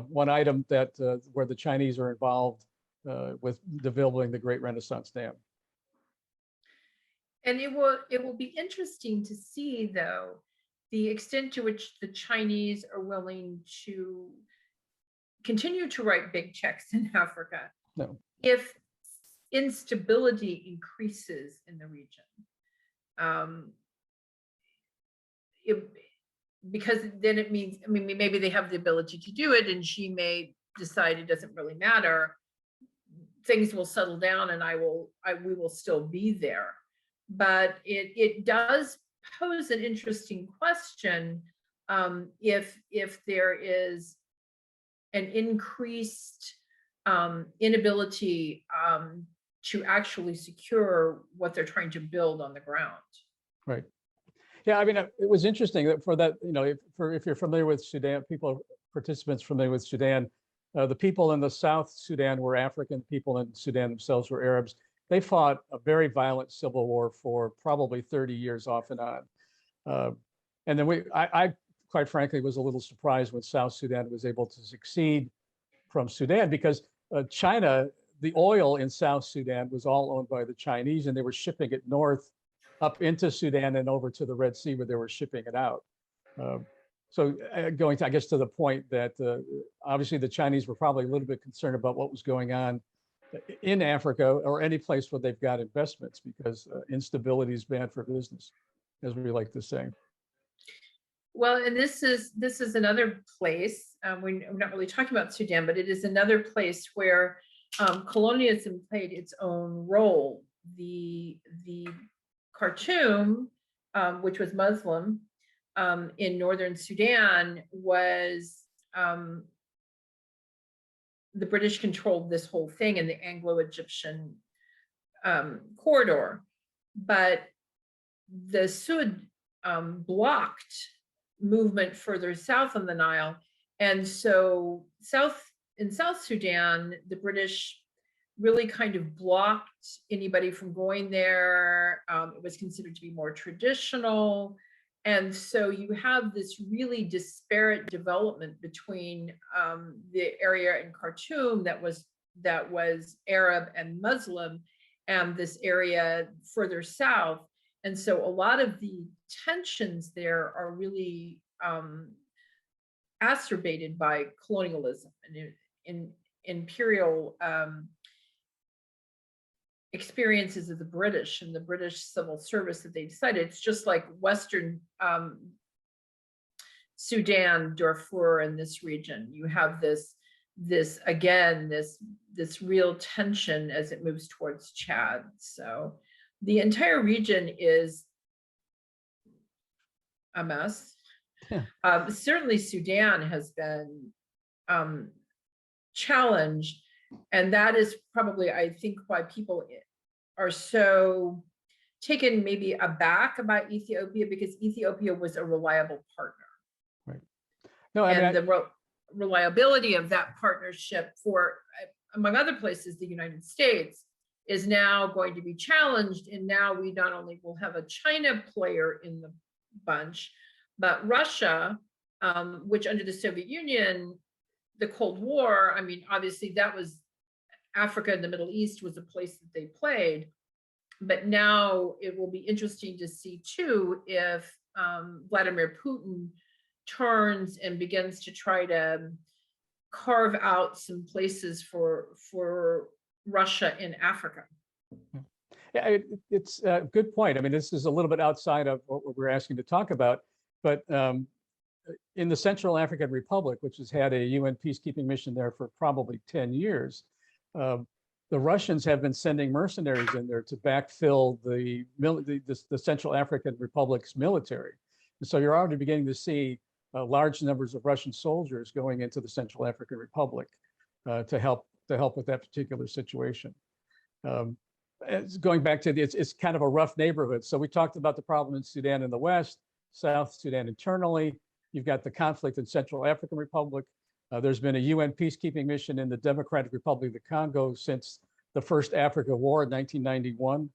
one item that where the Chinese are involved with developing the Great Renaissance Dam. And it will be interesting to see, though, the extent to which the Chinese are willing to continue to write big checks in Africa. No. If instability increases in the region. Because then it means, I mean, maybe they have the ability to do it, and she may decide it doesn't really matter. Things will settle down, and we will still be there. But it does pose an interesting question if there is an increased inability to actually secure what they're trying to build on the ground. Right. Yeah, I mean, it was interesting that for that, if you're familiar with Sudan, participants familiar with Sudan, the people in the South Sudan were African, people in Sudan themselves were Arabs. They fought a very violent civil war for probably 30 years off and on. And then I quite frankly was a little surprised when South Sudan was able to succeed from Sudan, because China, the oil in South Sudan was all owned by the Chinese, and they were shipping it north up into Sudan and over to the Red Sea where they were shipping it out. So going to, I guess, to the point that obviously the Chinese were probably a little bit concerned about what was going on in Africa or any place where they've got investments, because instability is bad for business, as we like to say. Well, and this is another place, we're not really talking about Sudan, but it is another place where colonialism played its own role. The Khartoum, which was Muslim, in northern Sudan, was the British controlled this whole thing in the Anglo-Egyptian corridor, but the Sud blocked movement further south on the Nile, and so in South Sudan, the British really kind of blocked anybody from going there. It was considered to be more traditional. And so you have this really disparate development between the area in Khartoum that was Arab and Muslim, and this area further south. And so a lot of the tensions there are really exacerbated by colonialism and imperial experiences of the British and the British civil service that they decided. It's just like Western Sudan, Darfur, and this region. You have this real tension as it moves towards Chad. So the entire region is a mess. Yeah. Certainly Sudan has been challenged, and that is probably, I think, why people are so taken maybe aback about Ethiopia, because Ethiopia was a reliable partner. Right. No, and the reliability of that partnership for, among other places, the United States, is now going to be challenged. And now we not only will have a China player in the bunch, but Russia, which under the Soviet Union, the Cold War, I mean, obviously that was Africa and the Middle East was a place that they played. But now it will be interesting to see too if Vladimir Putin turns and begins to try to carve out some places for Russia in Africa. Yeah, it's a good point. I mean, this is a little bit outside of what we're asking to talk about, but in the Central African Republic, which has had a UN peacekeeping mission there for probably 10 years, the Russians have been sending mercenaries in there to backfill the Central African Republic's military. And so you're already beginning to see large numbers of Russian soldiers going into the Central African Republic to help with that particular situation. Going back to it's kind of a rough neighborhood. So we talked about the problem in Sudan in the West, South Sudan internally. You've got the conflict in Central African Republic. There's been a UN peacekeeping mission in the Democratic Republic of the Congo since the first Africa War in 1991.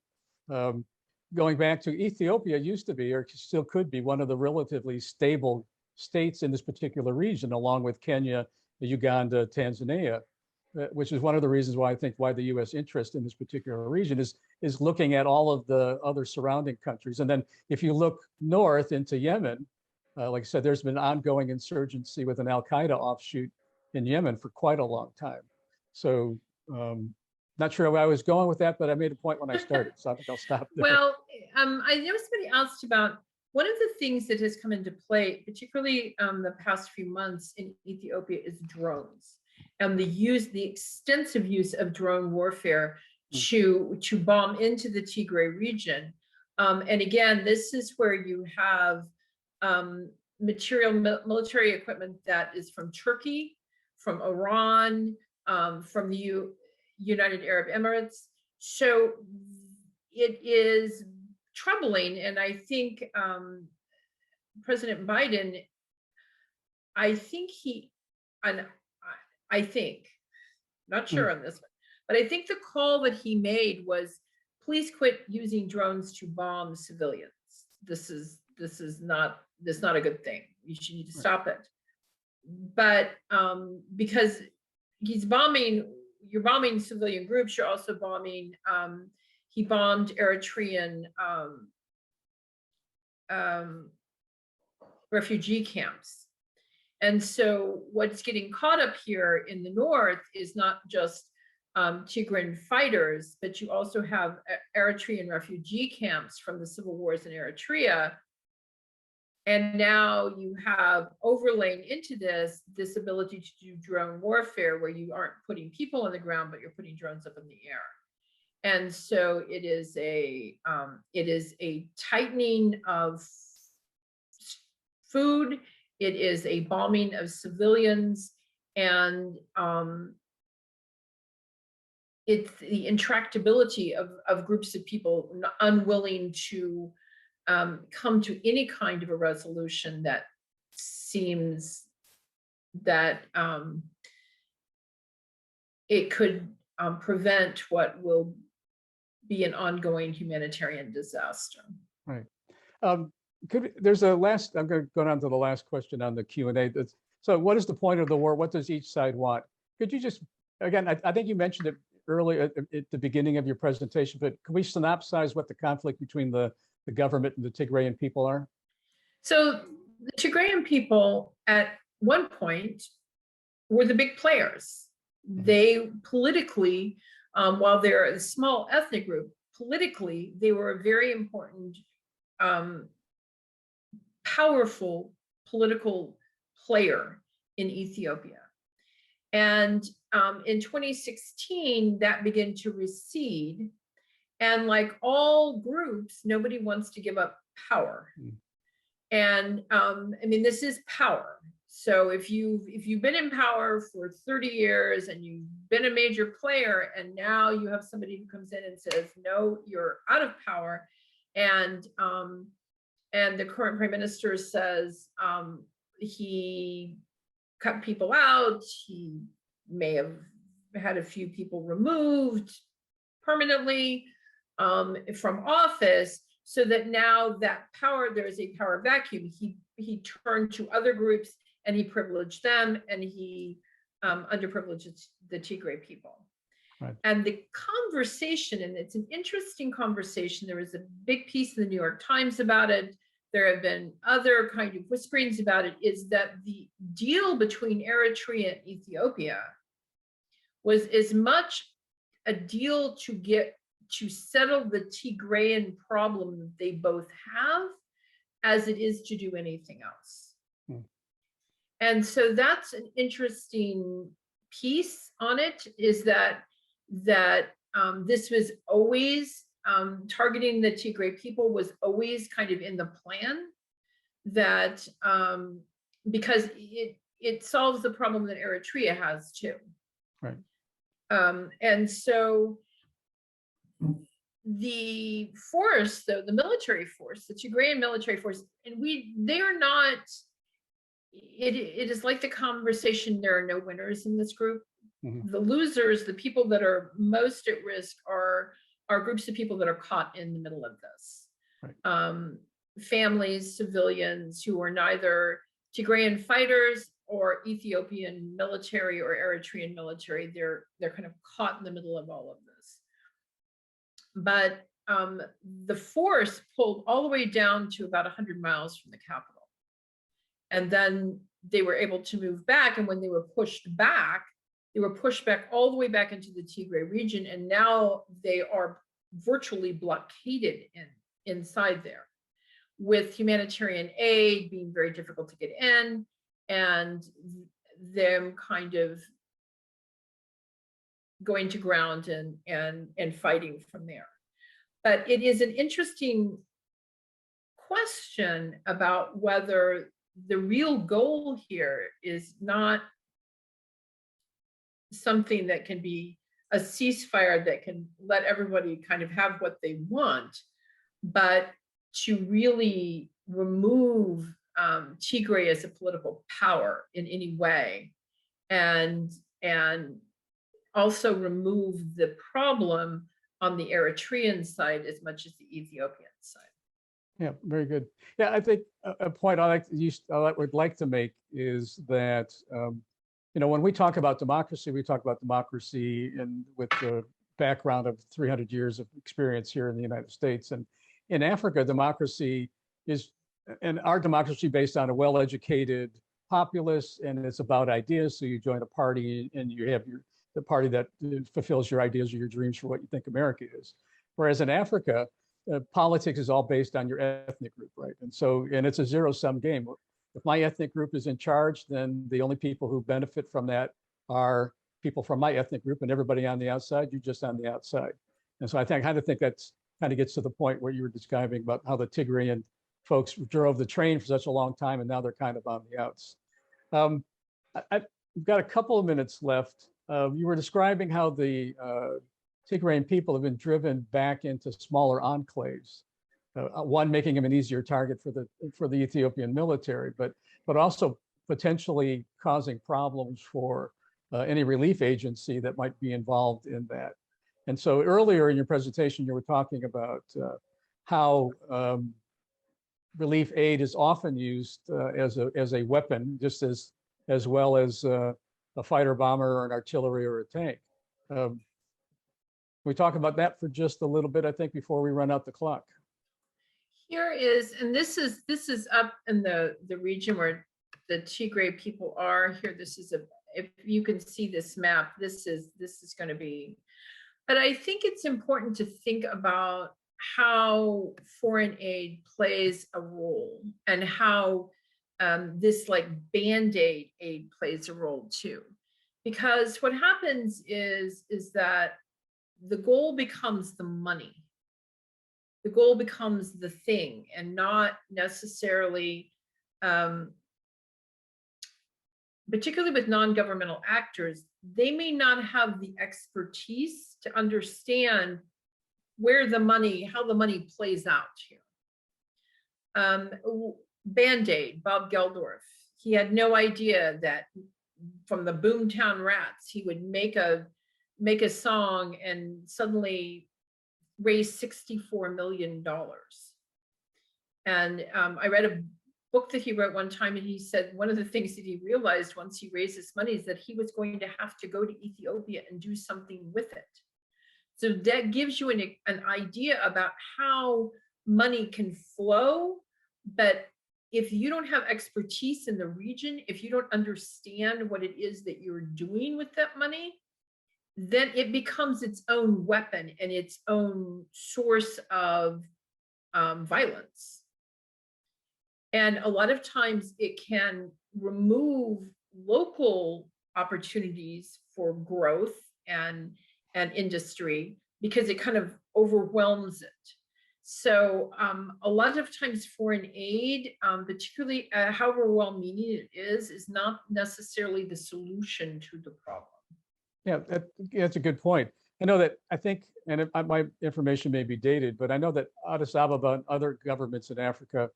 Going back to Ethiopia used to be, or still could be, one of the relatively stable states in this particular region, along with Kenya, Uganda, Tanzania, which is one of the reasons why I think why the U.S. interest in this particular region is looking at all of the other surrounding countries. And then if you look north into Yemen, like I said, there's been ongoing insurgency with an al-Qaeda offshoot in Yemen for quite a long time. So not sure where I was going with that, but I made a point when I started, so I think I'll stop there. Well, I know somebody asked about one of the things that has come into play, particularly the past few months in Ethiopia, is drones and the extensive use of drone warfare to bomb into the Tigray region. And again, this is where you have military equipment that is from Turkey, from Iran, from the United Arab Emirates. So it is troubling, and I think President Biden, I think not sure on this one, but I think the call that he made was, please quit using drones to bomb civilians. This is not a good thing. You should need to stop it. But because you're bombing civilian groups, you're also bombing, he bombed Eritrean refugee camps. And so what's getting caught up here in the north is not just Tigray fighters, but you also have Eritrean refugee camps from the civil wars in Eritrea. And now you have overlaying into this ability to do drone warfare, where you aren't putting people on the ground, but you're putting drones up in the air. And so it is a tightening of food. It is a bombing of civilians, and it's the intractability of groups of people unwilling to come to any kind of a resolution that seems that it could prevent what will be an ongoing humanitarian disaster. Right. There's a last, I'm going to go down to the last question on the Q&A. So what is the point of the war? What does each side want? Could you just, again, I think you mentioned it earlier at the beginning of your presentation, but can we synopsize what the conflict between the government and the Tigrayan people are? So the Tigrayan people at one point were the big players. They politically, while they're a small ethnic group, politically, they were a very important, powerful political player in Ethiopia. And in 2016, that began to recede. And like all groups, nobody wants to give up power. And I mean, this is power. So if you've been in power for 30 years and you've been a major player, and now you have somebody who comes in and says, no, you're out of power. And the current prime minister says he cut people out. He may have had a few people removed permanently from office, so that now that power, there is a power vacuum. He turned to other groups and he privileged them, and he underprivileged the Tigray people. Right. And the conversation, and it's an interesting conversation, there was a big piece in the New York Times about it. There have been other kind of whisperings about it, is that the deal between Eritrea and Ethiopia was as much a deal to settle the Tigrayan problem that they both have as it is to do anything else. And so that's an interesting piece on it, is that this was always targeting the Tigray people, was always kind of in the plan, that because it solves the problem that Eritrea has too. Right. And so the force, though, the military force, the Tigrayan military force, and they are not, it is like the conversation, there are no winners in this group. The losers, the people that are most at risk are groups of people that are caught in the middle of this. Right. Families, civilians who are neither Tigrayan fighters or Ethiopian military or Eritrean military. They're kind of caught in the middle of all of this. But the force pulled all the way down to about 100 miles from the capital. And then they were able to move back. And when they were pushed back all the way back into the Tigray region. And now they are virtually blockaded inside there, with humanitarian aid being very difficult to get in, and them kind of going to ground and fighting from there. But it is an interesting question about whether the real goal here is not something that can be a ceasefire that can let everybody kind of have what they want, but to really remove Tigray as a political power in any way, and also remove the problem on the Eritrean side as much as the Ethiopian side. Yeah, very good. Yeah, I think a point I would like to make is that when we talk about democracy, we talk about democracy and with the background of 300 years of experience here in the United States. And in Africa, democracy is, and our democracy based on a well-educated populace, and it's about ideas. So you join a party and you have the party that fulfills your ideas or your dreams for what you think America is. Whereas in Africa, politics is all based on your ethnic group, right? And it's a zero-sum game. If my ethnic group is in charge, then the only people who benefit from that are people from my ethnic group, and everybody on the outside, you're just on the outside. And so I kind of think that's kind of gets to the point where you were describing about how the Tigrayan folks drove the train for such a long time, and now they're kind of on the outs. I've got a couple of minutes left. You were describing how the Tigrayan people have been driven back into smaller enclaves. One, making them an easier target for the Ethiopian military, but also potentially causing problems for any relief agency that might be involved in that. And so earlier in your presentation, you were talking about how relief aid is often used as a weapon, just as well as a fighter bomber or an artillery or a tank. We talk about that for just a little bit, I think, before we run out the clock. Here is, and this is up in the region where the Tigray people are here. This is if you can see this map, this is going to be, but I think it's important to think about how foreign aid plays a role, and how this like Band-Aid aid plays a role too. Because what happens is that the goal becomes the money. The goal becomes the thing, and not necessarily, particularly with non-governmental actors, they may not have the expertise to understand where the money, how the money plays out here. Band-Aid, Bob Geldorf, he had no idea that from the Boomtown Rats, he would make a song and suddenly raise $64 million. And I read a book that he wrote one time, and he said one of the things that he realized once he raised this money is that he was going to have to go to Ethiopia and do something with it. So that gives you an idea about how money can flow. But if you don't have expertise in the region, if you don't understand what it is that you're doing with that money, then it becomes its own weapon and its own source of violence. And a lot of times it can remove local opportunities for growth and industry, because it kind of overwhelms it. So a lot of times foreign aid, particularly however well-meaning it is not necessarily the solution to the problem. Yeah, that's a good point. I know that, I think, and my information may be dated, but I know that Addis Ababa and other governments in Africa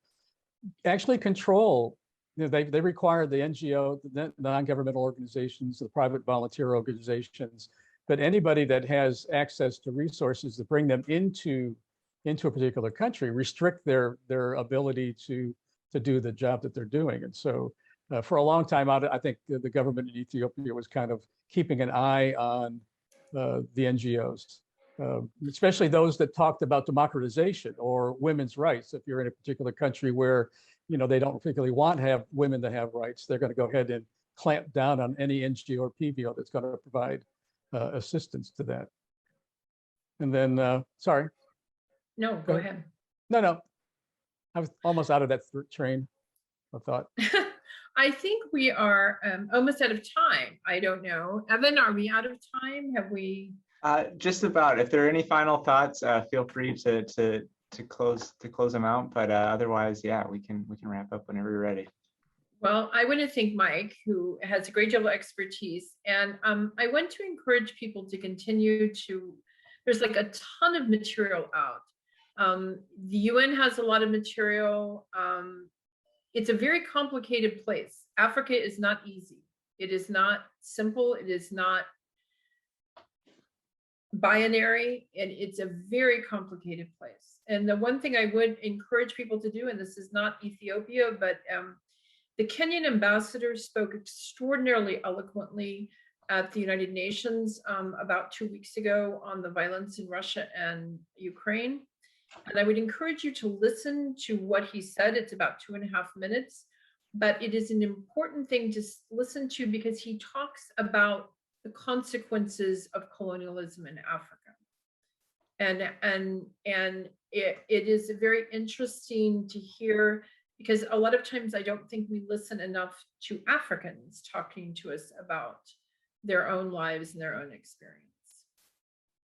actually control, they require the NGO, the non-governmental organizations, the private volunteer organizations, but anybody that has access to resources to bring them into a particular country, restrict their ability to do the job that they're doing. And so for a long time, I think the government in Ethiopia was kind of keeping an eye on the NGOs, especially those that talked about democratization or women's rights. If you're in a particular country where they don't particularly want to have women to have rights, they're going to go ahead and clamp down on any NGO or PVO that's going to provide assistance to that. And then, sorry. No, go ahead. No, I was almost out of that train of thought. I think we are almost out of time. I don't know. Evan, are we out of time? Have we? Just about. If there are any final thoughts, feel free to close them out. But otherwise, yeah, we can wrap up whenever you're ready. Well, I want to thank Mike, who has a great deal of expertise. And I want to encourage people to continue to, there's like a ton of material out. The UN has a lot of material. It's a very complicated place. Africa is not easy. It is not simple. It is not binary, and it's a very complicated place. And the one thing I would encourage people to do, and this is not Ethiopia, but the Kenyan ambassador spoke extraordinarily eloquently at the United Nations about 2 weeks ago on the violence in Russia and Ukraine. And I would encourage you to listen to what he said. It's about 2.5 minutes, but it is an important thing to listen to because he talks about the consequences of colonialism in Africa. And it is very interesting to hear, because a lot of times I don't think we listen enough to Africans talking to us about their own lives and their own experience.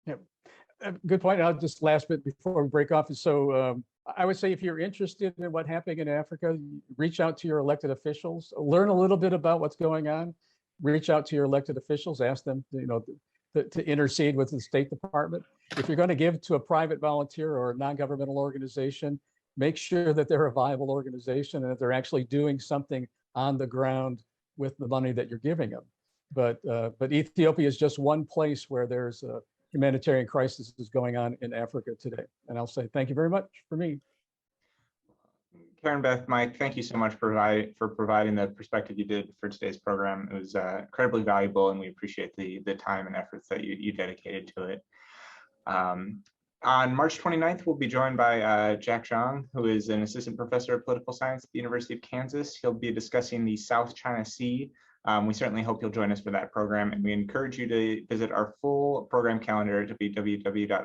Yep. Good point. I'll just last bit before we break off. So I would say if you're interested in what happened in Africa, reach out to your elected officials, learn a little bit about what's going on, reach out to your elected officials, ask them, to intercede with the State Department. If you're going to give to a private volunteer or a non-governmental organization, make sure that they're a viable organization and that they're actually doing something on the ground with the money that you're giving them. But Ethiopia is just one place where there's a humanitarian crisis is going on in Africa today. And I'll say thank you very much for me. Karenbeth, Mike, thank you so much for providing the perspective you did for today's program. It was incredibly valuable, and we appreciate the time and efforts that you dedicated to it. On March 29th, we'll be joined by Jack Zhang, who is an assistant professor of political science at the University of Kansas. He'll be discussing the South China Sea. We certainly hope you'll join us for that program, and we encourage you to visit our full program calendar at www.irckc.org.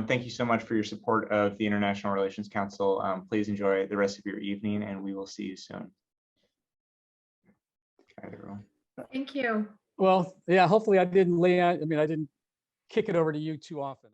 Thank you so much for your support of the International Relations Council. Please enjoy the rest of your evening, and we will see you soon. Thank you. Well, yeah, hopefully I didn't I didn't kick it over to you too often.